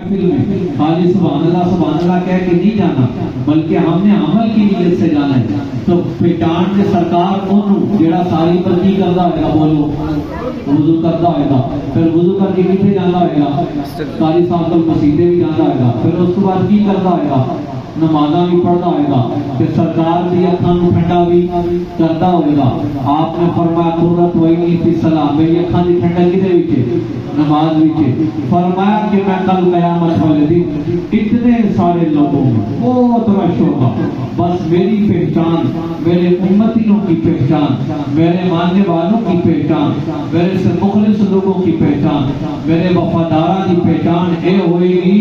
محفل میں خالی سبحان اللہ کہہ کے نہیں جانا، بلکہ ہم نے عمل کی نیت سے جانا ہے. تو پہچان کے سرکار کون جڑا ساری بندی کرتا ہوئے گا، بولو وضو کرتا ہوئے گا، پھر وضو کر کے کتنے جانا ہوئے گا، ساری سال تک مسیطے بھی جانا ہوئے گا، پھر اس کے بعد کی کرتا ہوئے گا، نمازاں بھی پڑھتا ہوئے گا، پھر سرکار کی اکھان کو ٹھنڈا بھی کرتا ہوئے گا. آپ نے فرمایا قرۃ عینی فی الصلاۃ، میری اکھان کی ٹھنڈک کدے وچ؟ نماز وچ. فرمایا کہ میں کل قیامت والے دن اتنے سارے لوگوں میں بہت رش ہوگا، بس میری پہچان، میرے امتیوں کی پہچان، میرے ماننے والوں کی پہچان، میرے سے مخلص لوگوں کی پہچان، میرے وفاداروں کی پہچان یہ ہوئے گی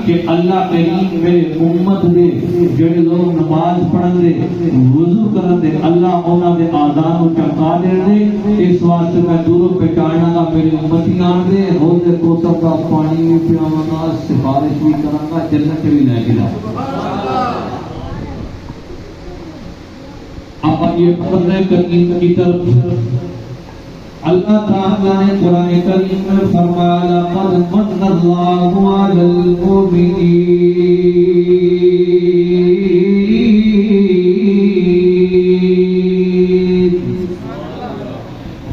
کہ اللہ کریم میرے امت دے جڑے لوگ نماز پڑھن دے، وضو کرن دے، اللہ انہاں دے آذان کو چمکا دے. اس واسطے میں دوروں پہچاننا گا میرے امتیاں دے، حوض کوثر کا پانی بھی پیاواں گا، سفارش بھی کراں گا، جنت بھی لے کے جاؤں گا. اب یہ قرآن کریم کی طرف اللہ تعالیٰ نے قرآن کریم میں فرمایا لقد من اللہ علی المؤمنین،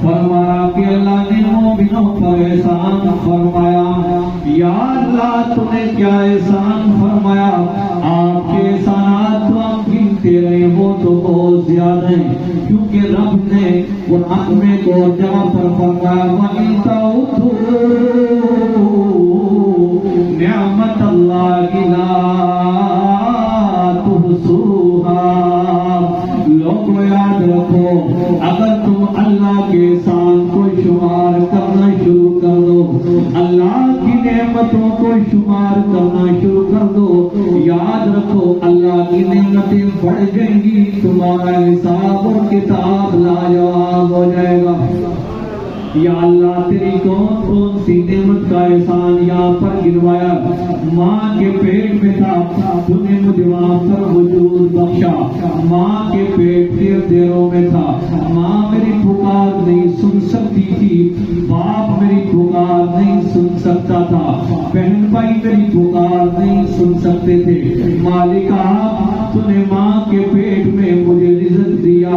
فرمایا کہ اللہ نے مومنوں پر احسان فرمایا. یا اللہ تو نے کیا احسان فرمایا؟ آپ کے احسانات تو ہم گنتے رہے وہ تو بہت زیادہ ہیں، کیونکہ رب نے قرآن میں کو جگہ پر فرمایا وَإِن تَعُدُّوا نِعْمَتَ اللَّهِ لَا تُحْصُوهَا. لوگوں یاد رکھو، اگر تم اللہ کے احسان کو شمار کرنا شروع کر دو، اللہ کی نعمتوں کو شمار کرنا شروع کر دو، یاد رکھو اللہ کی نعمتیں بڑھ جائیں گی، تمہارا حساب اور کتاب لاجواب ہو جائے گا. یا اللہ تیری کون کون سی نعمت کا احسان یہاں پر گنوایا. ماں کے پیٹ میں تھا، تو نے مجھے وہاں پر وجود بخشا. ماں کے پیٹ کے دیروں میں تھا، ماں میری پکار نہیں سن سکتی تھی، باپ میری پکار نہیں سن سکتا تھا، بہن بھائی میری پکار نہیں سن سکتے تھے. مالک آپ تو نے ماں کے پیٹ میں مجھے رزق دیا،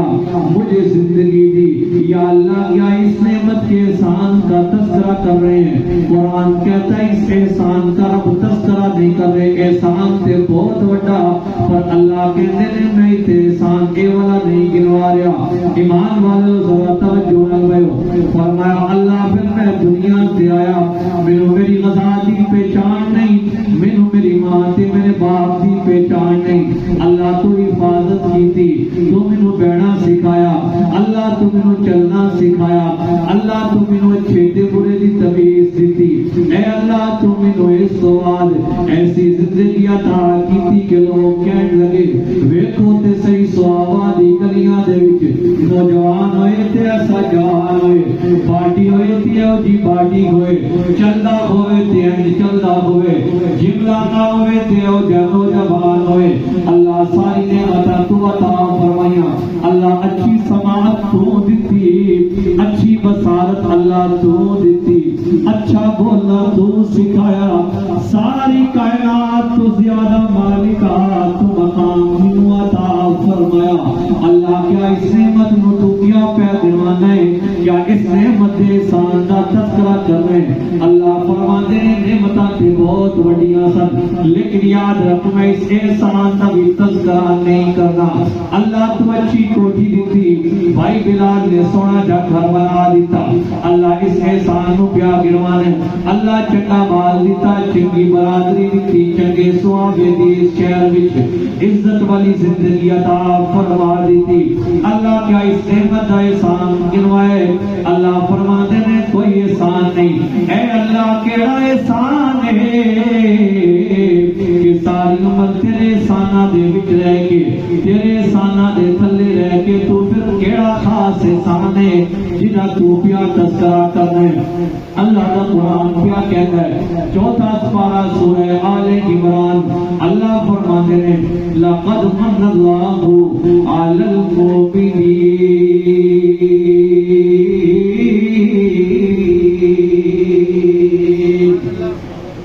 مجھے زندگی دی. یا اللہ کیا اس نعمت کے احسان کا تذکرہ کر رہے ہیں؟ قرآن کہتا ہے اس احسان کا رب تذکرہ نہیں کر رہے، احسان تے بہت بڑا، پر اللہ کہتے ہیں میں تے احسان اے والا نہیں گنوا رہا. ایمان والو ذرا توجہ رکھو. فرمایا اللہ پھر میں دنیا سے آیا، مینوں میری غذا دی پہچان نہیں، مینوں میری ماں تے میرے باپ دی پہچان نہیں. اللہ تو حفاظت کی تھی، تو مینوں بیٹھنا سکھایا، اللہ تو مینوں چلنا سکھایا، اللہ تو مینوں اچھے تے برے دی تمیز دیتی. اے اللہ تو مینوں اس تو بعد ایسی زندگی عطا کیتی کہ لوگ کہن لگے ویکھو تے صحیح سوابا دی گلیاں دے وچ نوجوان ہوئے تے ایسا جوان ہوئے، باڈی ہوئے تے او جی باڈی ہوئے، چلدا ہوئے تے انج چلدا ہوئے، جملا نہ ہوئے تے او جانو جوان ہوئے. اللہ ساری نعمتاں تو عطا فرمائیاں. اللہ اچھی سماعت تو دیتی، اچھی بصارت اللہ تو دیتی، اچھا بولنا تو سکھایا. ساری کائنات تو زیادہ مالکات تو مقام عطا فرمایا. اللہ کیا اس نعمت نو تو کیا پیغامان ہے، کیا اس نعمت دے احسان دا تذکرہ کر رہے ہیں. اللہ فرماتے ہیں نعمتاں تے بہت بڑیاں سن، لیکن یاد رکھ میں اس احسان دا بھی تذکرہ نہیں کرنا. اللہ تو اچھی کوٹھی دیتی، بھائی بلال نے سونا جا گھر بنا دیتا، اللہ اس احسان نو پیا گروانے. اللہ چنگا مال دیتا، چنگی برادری دیتی، چنگے صحابے دی اس شہر وچ عزت والی زندگی عطا فرما دیتی. اللہ کیا اس نعمت دا احسان گنوائے؟ اللہ فرماتے ہیں کوئی احسان نہیں. اے اللہ کیڑا احسان ہے کہ ساری عمر تیرے احساناں دے وچ رہ کے، تیرے احساناں دے تھلے رہ کے تو پھر کیڑا خاص احسان ہے جنہاں تو پیا تذکرہ کرنا ہے. اللہ کا قرآن کیا کہتا ہے؟ چوتھا سپارہ سورہ آل عمران. اللہ فرماتے ہیں لقد من اللہ علی المؤمنین